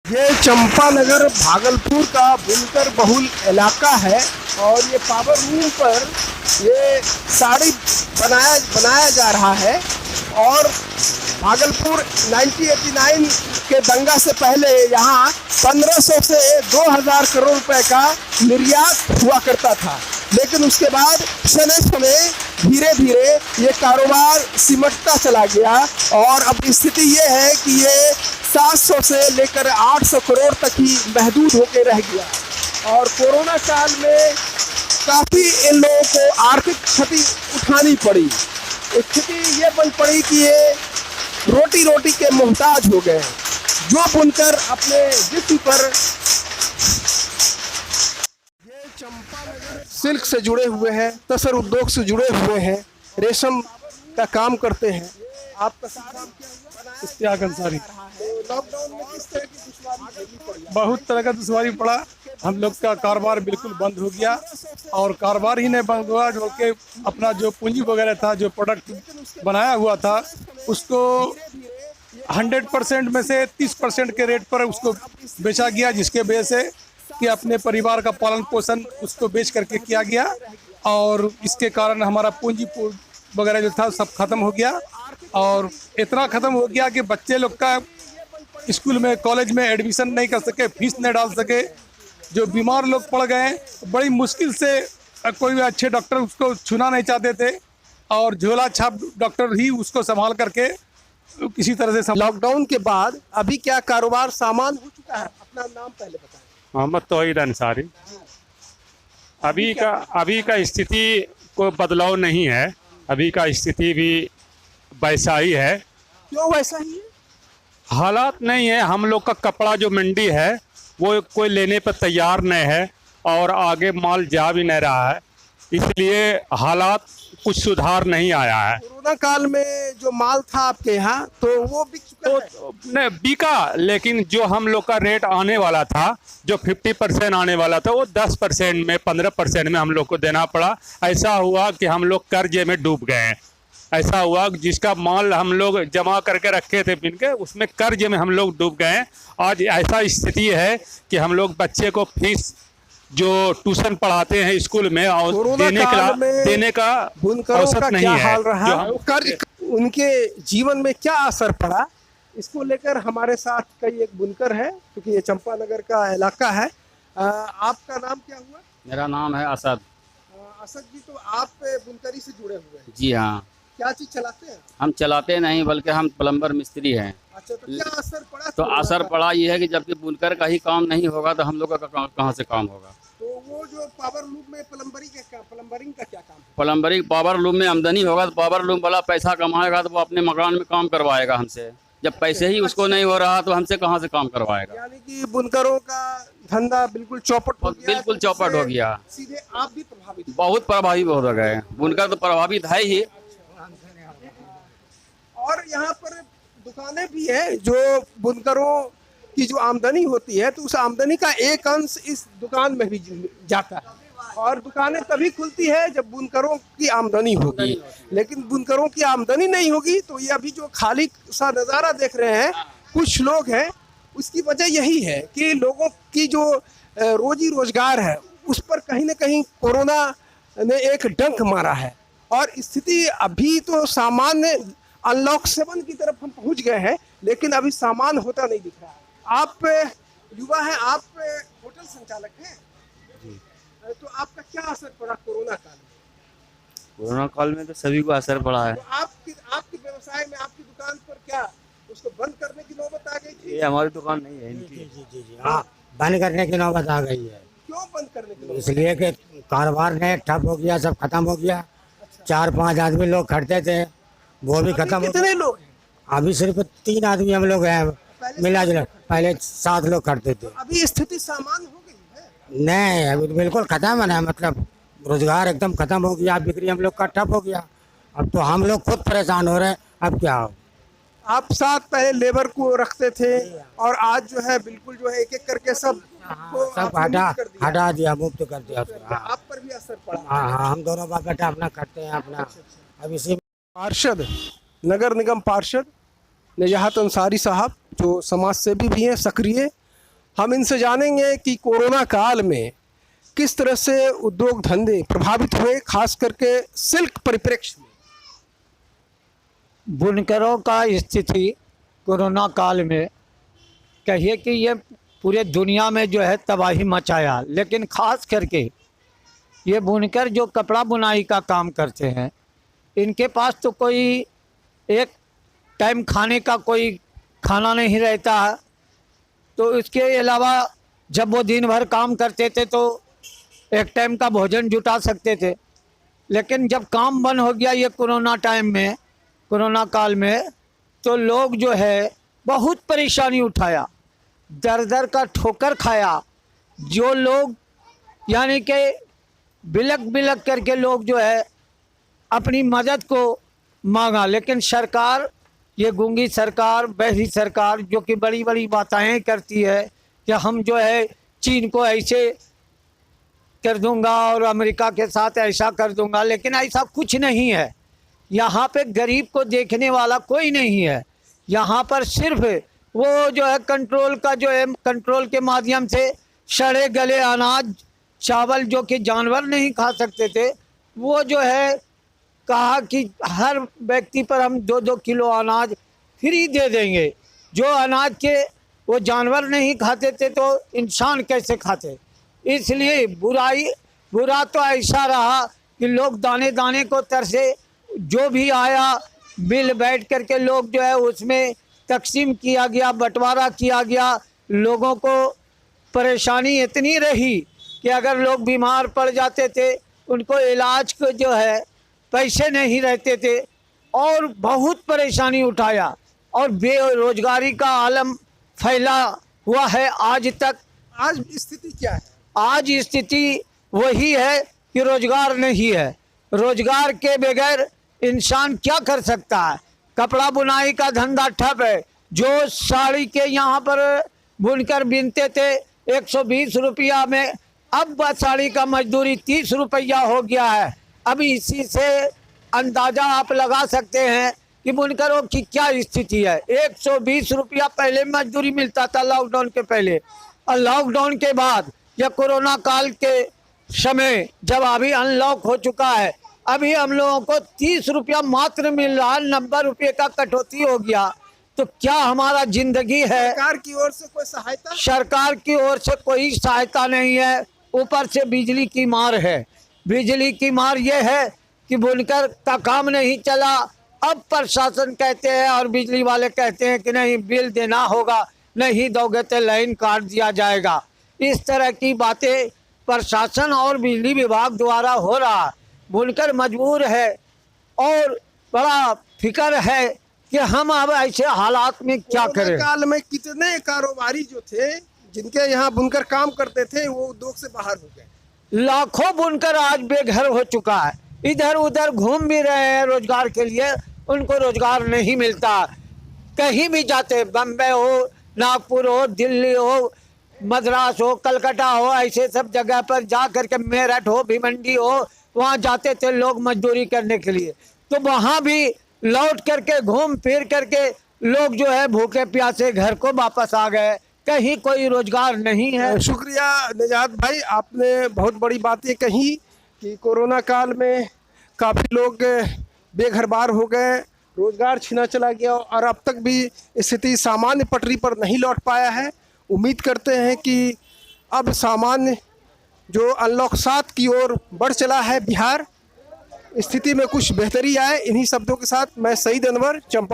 ये चंपानगर भागलपुर का बुनकर बहुल इलाका है और ये पावर लूम पर ये साड़ी बनाया जा रहा है। और भागलपुर 1989 के दंगा से पहले यहाँ 1500 से 2000 करोड़ रुपए का निर्यात हुआ करता था, लेकिन उसके बाद समय धीरे धीरे ये कारोबार सिमटता चला गया और अब स्थिति ये है कि ये 700 से लेकर 800 करोड़ तक ही महदूद होकर रह गया। और कोरोना काल में काफ़ी इन लोगों को आर्थिक क्षति उठानी पड़ी। स्थिति ये बन पड़ी कि ये रोटी रोटी के मोहताज हो गए। जो बुनकर अपने जिस्म पर चंपानगर सिल्क से जुड़े हुए हैं, तसर उद्योग से जुड़े हुए हैं, रेशम का काम करते हैं। आपका काम क्या हुआ? इश्तियाक अंसारी। लॉकडाउन में किस तरह की दुश्वारी झेलनी पड़ी? बहुत तरह का दुश्वारी पड़ा। हम लोग का कारोबार बिल्कुल बंद हो गया और कारोबार ही नहीं बंद हुआ, जो कि अपना जो पूंजी वगैरह था, जो प्रोडक्ट बनाया हुआ था, उसको 100% में से 30% के रेट पर उसको बेचा गया, जिसके वजह से कि अपने परिवार का पालन पोषण उसको बेच करके किया गया। और इसके कारण हमारा पूंजी वगैरह जो था सब खत्म हो गया और इतना ख़त्म हो गया कि बच्चे लोग का स्कूल में कॉलेज में एडमिशन नहीं कर सके, फीस नहीं डाल सके। जो बीमार लोग पड़ गए, बड़ी मुश्किल से कोई भी अच्छे डॉक्टर उसको छूना नहीं चाहते थे और झोला छाप डॉक्टर ही उसको संभाल करके किसी तरह से। लॉकडाउन के बाद अभी क्या कारोबार सामान हो चुका है? अपना नाम पहले बताएं। मोहम्मद तौहीद अंसारी। अभी का स्थिति कोई बदलाव नहीं है, अभी का स्थिति भी वैसा ही है। क्यों वैसा ही है? हालात नहीं है। हम लोग का कपड़ा जो मंडी है वो कोई लेने पर तैयार नहीं है और आगे माल जा भी नहीं रहा है, इसलिए हालात कुछ सुधार नहीं आया है। कोरोना काल में जो माल था आपके यहाँ तो वो बिक चुका है? नहीं बिका, लेकिन जो हम लोग का रेट आने वाला था, जो 50% आने वाला था, वो 10% में 15% में हम लोग को देना पड़ा। ऐसा हुआ कि हम लोग कर्जे में डूब गए। ऐसा हुआ जिसका माल हम लोग जमा करके रखे थे बिन के, उसमें कर्ज में हम लोग डूब गए। आज ऐसा स्थिति है कि हम लोग बच्चे को फीस जो ट्यूशन पढ़ाते हैं स्कूल में और देने का बुनकरों का क्या हाल रहा, कर्ज उनके जीवन में क्या असर पड़ा, इसको लेकर हमारे साथ कई एक बुनकर है, क्योंकि ये चंपानगर का इलाका है। आपका नाम क्या हुआ? मेरा नाम है असद। असद जी, तो आप बुनकरी से जुड़े हुए हैं? जी हाँ। क्या चीज चलाते हैं? हम चलाते नहीं, बल्कि हम प्लम्बर मिस्त्री हैं। अच्छा, तो क्या असर पड़ा? तो असर पड़ा ये है कि जबकि बुनकर का ही काम नहीं होगा तो हम लोग का कहाँ से काम होगा। तो वो जो पावर लूम में प्लम्बरिंग का क्या काम है? प्लम्बरिंग पावर लूम में आमदनी होगा तो पावर लूम वाला पैसा कमाएगा तो वो अपने मकान में काम करवाएगा हमसे। जब पैसे ही उसको नहीं हो रहा तो हमसे कहाँ से काम करवाएगा। यानी कि बुनकरों का धंधा बिल्कुल चौपट हो गया। बिल्कुल चौपट हो गया। सीधे आप भी प्रभावित? बहुत प्रभावित हो गए। बुनकर तो प्रभावित है ही। और यहाँ पर दुकानें भी हैं जो बुनकरों की जो आमदनी होती है, तो उस आमदनी का एक अंश इस दुकान में भी जाता है। और दुकानें तभी खुलती है जब बुनकरों की आमदनी होगी, लेकिन बुनकरों की आमदनी नहीं होगी तो ये अभी जो खाली सा नज़ारा देख रहे हैं कुछ लोग हैं, उसकी वजह यही है कि लोगों की जो रोजी रोजगार है उस पर कहीं ना कहीं कोरोना ने एक डंक मारा है। और स्थिति अभी तो सामान्य अनलॉक 7 की तरफ हम पहुंच गए हैं, लेकिन अभी सामान होता नहीं दिख रहा है। आप युवा हैं, आप होटल संचालक हैं जी, तो आपका क्या असर पड़ा कोरोना काल में? कोरोना काल में तो सभी को असर पड़ा है। तो आपके व्यवसाय में, आपकी दुकान पर क्या उसको बंद करने की नौबत आ गई थी? ये हमारी दुकान नहीं है इनकी। जी हाँ, बंद करने की नौबत आ गई है। क्यों बंद करने की नौबत? इसलिए कि कारोबार ने ठप हो गया, सब खत्म हो गया। 4-5 आदमी लोग खड़ते थे, वो भी खत्म। कितने लोग हैं? अभी सिर्फ 3 आदमी हम लोग हैं मिला जुला। पहले 7 लोग खड़ते थे। अभी स्थिति सामान्य हो गई है? नहीं, अभी तो बिल्कुल खत्म है, मतलब रोजगार एकदम खत्म हो गया, बिक्री हम लोग का ठप हो गया। अब तो हम लोग खुद परेशान हो रहे हैं। अब क्या हो? आप साथ पहले लेबर को रखते थे और आज जो है बिल्कुल जो है एक एक करके सब हटा दिया, मुक्त कर दिया। आप पर भी असर पड़ा? हाँ, हम दोनों बाप बेटा अपना करते हैं अपना। अब इसी पार्षद, नगर निगम पार्षद निजाहत अंसारी साहब जो समाज सेवी भी हैं, सक्रिय, हम इनसे जानेंगे कि कोरोना काल में किस तरह से उद्योग धंधे प्रभावित हुए, खास करके सिल्क परिप्रेक्ष्य में। बुनकरों का स्थिति कोरोना काल में कहिए कि ये पूरे दुनिया में जो है तबाही मचाया, लेकिन ख़ास करके ये बुनकर जो कपड़ा बुनाई का काम करते हैं, इनके पास तो कोई एक टाइम खाने का कोई खाना नहीं रहता है। तो इसके अलावा जब वो दिन भर काम करते थे तो एक टाइम का भोजन जुटा सकते थे, लेकिन जब काम बंद हो गया ये कोरोना टाइम में, कोरोना काल में, तो लोग जो है बहुत परेशानी उठाया, दर दर का ठोकर खाया। जो लोग यानी कि बिलक बिलक करके लोग जो है अपनी मदद को मांगा, लेकिन सरकार, ये गूंगी सरकार, बहरी सरकार, जो कि बड़ी बड़ी बातें करती है कि हम जो है चीन को ऐसे कर दूंगा और अमेरिका के साथ ऐसा कर दूंगा, लेकिन ऐसा कुछ नहीं है। यहाँ पे गरीब को देखने वाला कोई नहीं है। यहाँ पर सिर्फ वो जो है कंट्रोल का जो है, कंट्रोल के माध्यम से सड़े गले अनाज चावल जो कि जानवर नहीं खा सकते थे, वो जो है कहा कि हर व्यक्ति पर हम 2-2 किलो अनाज फ्री दे देंगे। जो अनाज के वो जानवर नहीं खाते थे तो इंसान कैसे खाते। इसलिए बुरा तो ऐसा रहा कि लोग दाने दाने को तरसे, जो भी आया बिल बैठ करके लोग जो है उसमें तकसीम किया गया, बंटवारा किया गया। लोगों को परेशानी इतनी रही कि अगर लोग बीमार पड़ जाते थे, उनको इलाज को जो है पैसे नहीं रहते थे और बहुत परेशानी उठाया और बेरोजगारी का आलम फैला हुआ है आज तक। आज स्थिति क्या है? आज स्थिति वही है कि रोजगार नहीं है। रोजगार के बगैर इंसान क्या कर सकता है। कपड़ा बुनाई का धंधा ठप है। जो साड़ी के यहाँ पर बुनकर बिनते थे 120 रुपया में, अब साड़ी का मजदूरी 30 रुपया हो गया है। अब इसी से अंदाज़ा आप लगा सकते हैं कि बुनकरों की क्या स्थिति है। 120 रुपया पहले मजदूरी मिलता था लॉकडाउन के पहले, और लॉकडाउन के बाद या कोरोना काल के समय जब अभी अनलॉक हो चुका है, अभी हम लोगों को 30 रुपया मात्र मिल रहा है, 90 रुपये का कटौती हो गया। तो क्या हमारा जिंदगी है? सरकार की ओर से कोई सहायता? सरकार की ओर से कोई सहायता नहीं है। ऊपर से बिजली की मार है। बिजली की मार ये है कि बुनकर का काम नहीं चला। अब प्रशासन कहते हैं और बिजली वाले कहते हैं कि नहीं, बिल देना होगा, नहीं दोगे तो लाइन काट दिया जाएगा। इस तरह की बातें प्रशासन और बिजली विभाग द्वारा हो रहा है। बुनकर मजबूर है और बड़ा फिक्र है कि हम अब ऐसे हालात में क्या करें। काल में कितने कारोबारी जो थे जिनके यहाँ बुनकर काम करते थे वो उद्योग से बाहर हो गए। लाखों बुनकर आज बेघर हो चुका है। इधर उधर घूम भी रहे हैं रोजगार के लिए, उनको रोजगार नहीं मिलता। कहीं भी जाते, बम्बई हो, नागपुर हो, दिल्ली हो, मद्रास हो, कलकत्ता हो, ऐसे सब जगह पर जा करके, मेरठ हो, भिवंडी हो, वहाँ जाते थे लोग मजदूरी करने के लिए। तो वहाँ भी लौट करके घूम फिर करके लोग जो है भूखे प्यासे घर को वापस आ गए। कहीं कोई रोजगार नहीं है। शुक्रिया निजात भाई, आपने बहुत बड़ी बातें कही कि कोरोना काल में काफ़ी लोग बेघर बार हो गए, रोजगार छीना चला गया और अब तक भी स्थिति सामान्य पटरी पर नहीं लौट पाया है। उम्मीद करते हैं कि अब सामान्य जो अनलॉक 7 की ओर बढ़ चला है बिहार, स्थिति में कुछ बेहतरी आए। इन्हीं शब्दों के साथ मैं सईद अनवर, चंपा।